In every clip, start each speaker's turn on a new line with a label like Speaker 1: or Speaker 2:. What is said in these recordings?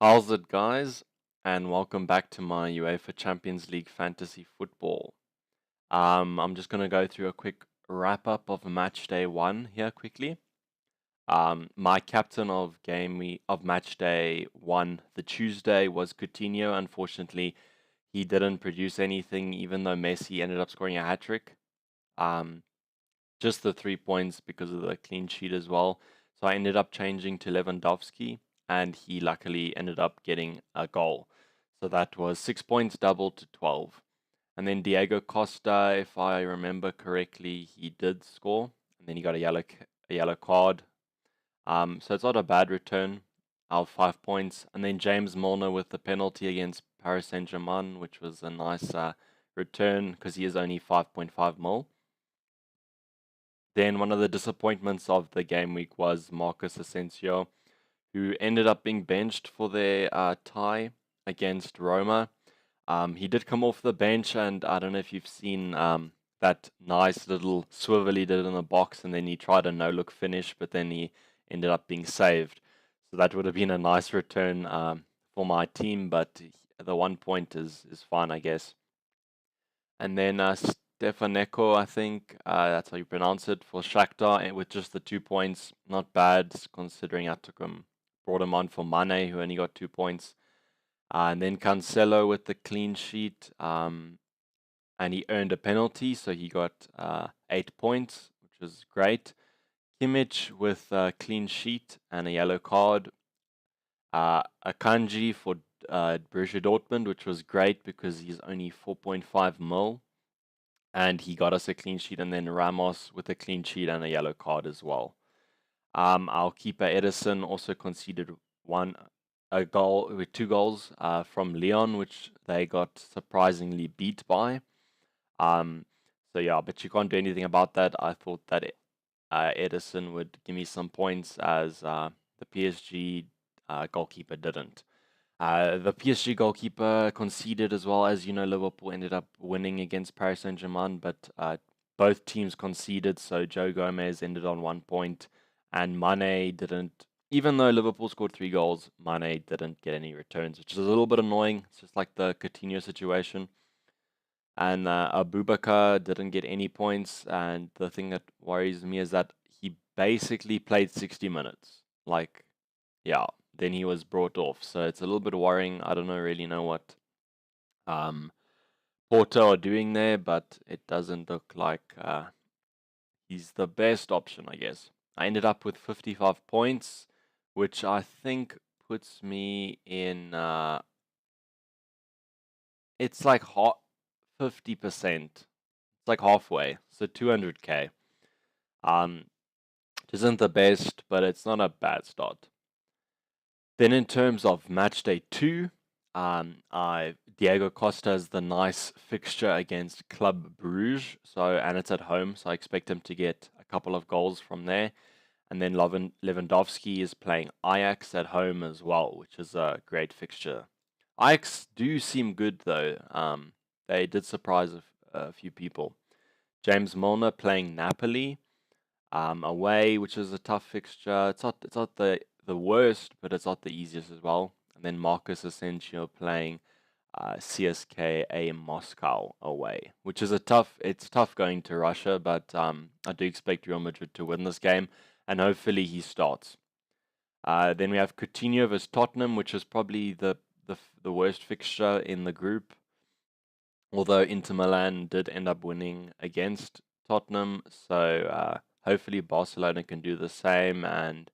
Speaker 1: How's it, guys? And welcome back to my UEFA Champions League fantasy football. I'm just going to go through a quick wrap up of match day one here quickly. My captain of match day one, the Tuesday, was Coutinho. Unfortunately, he didn't produce anything, even though Messi ended up scoring a hat trick. Um, just the 3 points because of the clean sheet as well. So I ended up changing to Lewandowski, and he luckily ended up getting a goal. So that was 6 points doubled to 12. And then Diego Costa, if I remember correctly, he did score, and then he got a yellow card. So it's not a bad return of 5 points. And then James Milner with the penalty against Paris Saint-Germain, which was a nice return because he is only 5.5 mil. Then one of the disappointments of the game week was Marcus Asensio, who ended up being benched for their tie against Roma. He did come off the bench, and I don't know if you've seen that nice little swivel he did in the box, and then he tried a no-look finish, but then he ended up being saved. So that would have been a nice return for my team, but the 1 point is fine, I guess. And then Stefaneko, I think that's how you pronounce it, for Shakhtar, with just the 2 points. Not bad, considering I brought him on for Mane, who only got 2 points. And then Cancelo with the clean sheet, and he earned a penalty, so he got 8 points, which was great. Kimmich with a clean sheet and a yellow card. Akanji for Borussia Dortmund, which was great because he's only 4.5 mil, and he got us a clean sheet, and then Ramos with a clean sheet and a yellow card as well. Our keeper Edison also conceded a goal with 2 goals from Leon, which they got surprisingly beat by. So yeah, but you can't do anything about that. I thought that Edison would give me some points as the PSG goalkeeper didn't. The PSG goalkeeper conceded as well. As you know, Liverpool ended up winning against Paris Saint-Germain, but both teams conceded, so Joe Gomez ended on 1 point, and Mane didn't. Even though Liverpool scored 3 goals, Mane didn't get any returns, which is a little bit annoying. It's just like the Coutinho situation. And Abubakar didn't get any points, and the thing that worries me is that he basically played 60 minutes. Like, yeah, then he was brought off. So it's a little bit worrying. I don't really know what Porto are doing there, but it doesn't look like he's the best option, I guess. I ended up with 55 points, which I think puts me in. It's like 50%. It's like halfway, so 200k. It isn't the best, but it's not a bad start. Then in terms of match day two, Diego Costa is the nice fixture against Club Bruges, and it's at home, so I expect him to get a couple of goals from there. And then Lewandowski is playing Ajax at home as well, which is a great fixture. Ajax do seem good though. They did surprise a few people. James Milner playing Napoli away, which is a tough fixture. It's not the worst, but it's not the easiest as well. And then Marcus Asensio playing CSKA Moscow away, which is it's tough going to Russia, but I do expect Real Madrid to win this game, and hopefully he starts. Then we have Coutinho versus Tottenham, which is probably the worst fixture in the group. Although Inter Milan did end up winning against Tottenham, so hopefully Barcelona can do the same and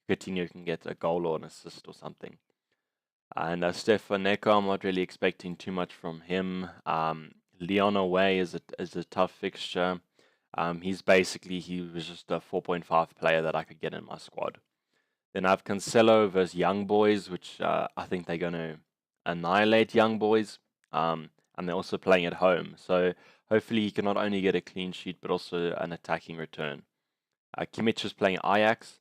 Speaker 1: Coutinho can get a goal or an assist or something. And Stefaneko, I'm not really expecting too much from him. Lyon away is a tough fixture. He was just a 4.5 player that I could get in my squad. Then I have Cancelo versus Young Boys, which I think they're going to annihilate Young Boys. And they're also playing at home. So hopefully he can not only get a clean sheet, but also an attacking return. Kimmich is playing Ajax.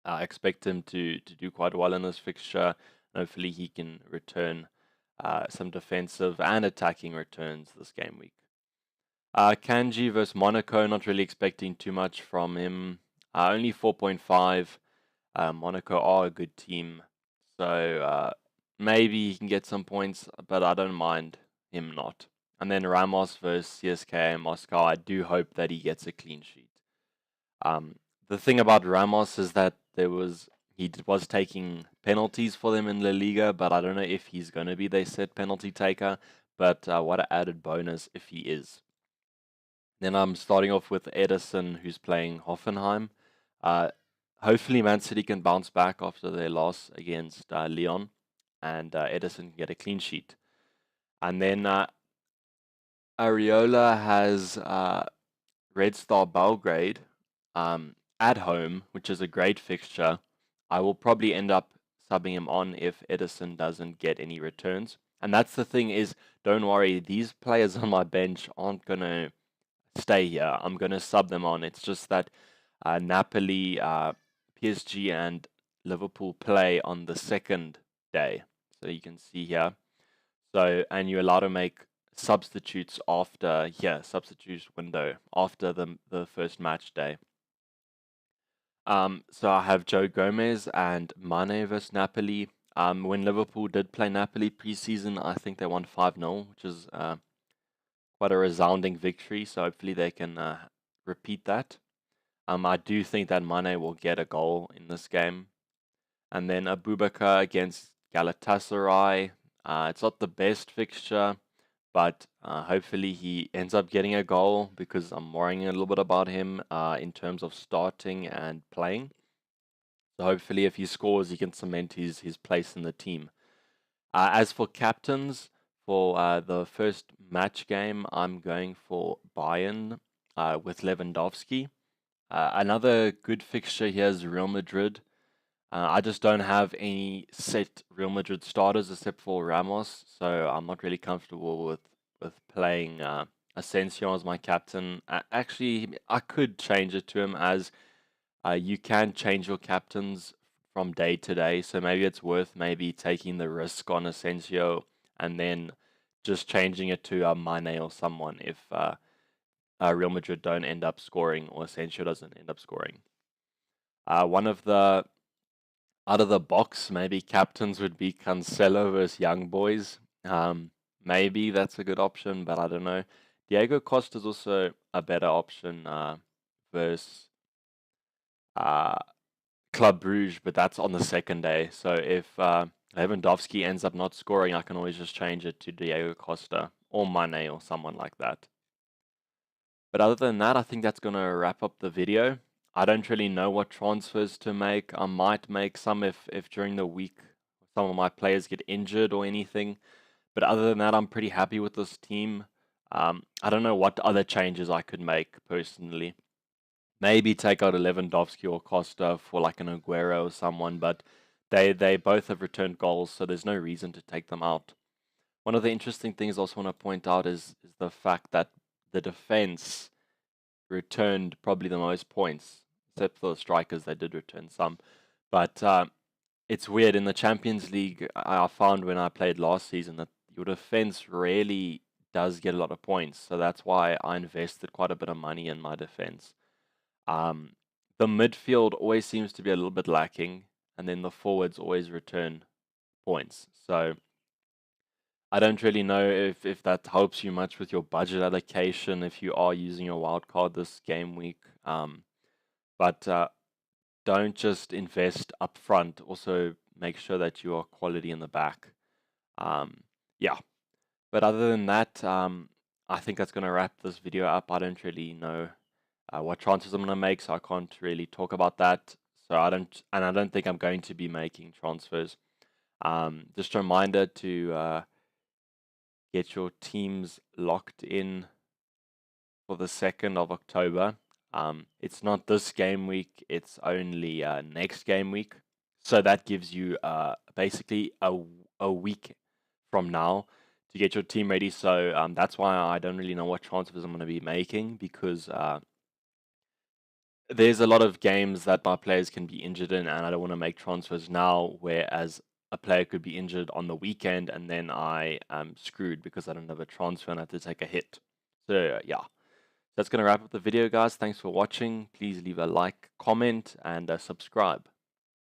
Speaker 1: I expect him to do quite well in this fixture. Hopefully he can return some defensive and attacking returns this game week. Kanji versus Monaco, not really expecting too much from him. Only 4.5. Monaco are a good team. So maybe he can get some points, but I don't mind him not. And then Ramos versus CSKA Moscow, I do hope that he gets a clean sheet. Um, the thing about Ramos is that he was taking penalties for them in La Liga, but I don't know if he's going to be their set penalty taker. But what an added bonus if he is. Then I'm starting off with Edison, who's playing Hoffenheim. Uh, Hopefully, Man City can bounce back after their loss against Lyon, and Edison can get a clean sheet. And then Areola has Red Star Belgrade at home, which is a great fixture. I will probably end up subbing him on if Edison doesn't get any returns. And that's the thing is, don't worry, these players on my bench aren't going to stay here. I'm going to sub them on. It's just that Napoli, PSG, and Liverpool play on the second day. So you can see here. So, and you're allowed to make substitutes after, substitute window after the first match day. So I have Joe Gomez and Mane versus Napoli. When Liverpool did play Napoli preseason, I think they won 5-0, which is quite a resounding victory. So hopefully they can repeat that. I do think that Mane will get a goal in this game. And then Abubakar against Galatasaray. It's not the best fixture, but hopefully he ends up getting a goal because I'm worrying a little bit about him in terms of starting and playing. So hopefully if he scores, he can cement his place in the team. As for captains, for the first match game, I'm going for Bayern with Lewandowski. Another good fixture here is Real Madrid. I just don't have any set Real Madrid starters except for Ramos, so I'm not really comfortable with playing Asensio as my captain. Actually, I could change it to him as you can change your captains from day to day, so maybe it's worth maybe taking the risk on Asensio and then just changing it to Mane or someone if Real Madrid don't end up scoring or Asensio doesn't end up scoring. One of the out of the box, maybe captains would be Cancelo versus Young Boys. Maybe that's a good option, but I don't know. Diego Costa is also a better option versus Club Brugge, but that's on the second day. So if Lewandowski ends up not scoring, I can always just change it to Diego Costa or Mane or someone like that. But other than that, I think that's going to wrap up the video. I don't really know what transfers to make. I might make some if during the week some of my players get injured or anything. But other than that, I'm pretty happy with this team. I don't know what other changes I could make personally. Maybe take out a Lewandowski or Costa for like an Aguero or someone, but they both have returned goals, so there's no reason to take them out. One of the interesting things I also want to point out is the fact that the defense returned probably the most points, except for the strikers, they did return some. But it's weird, in the Champions League, I found when I played last season that your defense really does get a lot of points. So that's why I invested quite a bit of money in my defense. The midfield always seems to be a little bit lacking, and then the forwards always return points. So I don't really know if that helps you much with your budget allocation if you are using your wild card this game week. But don't just invest up front. Also make sure that you are quality in the back. Yeah. But other than that, I think that's going to wrap this video up. I don't really know what transfers I'm going to make, so I can't really talk about that. So I don't think I'm going to be making transfers. Just a reminder to get your teams locked in for the 2nd of October. It's not this game week, it's only next game week. So that gives you basically a week from now to get your team ready. So that's why I don't really know what transfers I'm going to be making, because there's a lot of games that my players can be injured in, and I don't want to make transfers now, whereas a player could be injured on the weekend, and then I am screwed because I don't have a transfer and I have to take a hit. So yeah, that's going to wrap up the video, guys. Thanks for watching. Please leave a like, comment, and subscribe.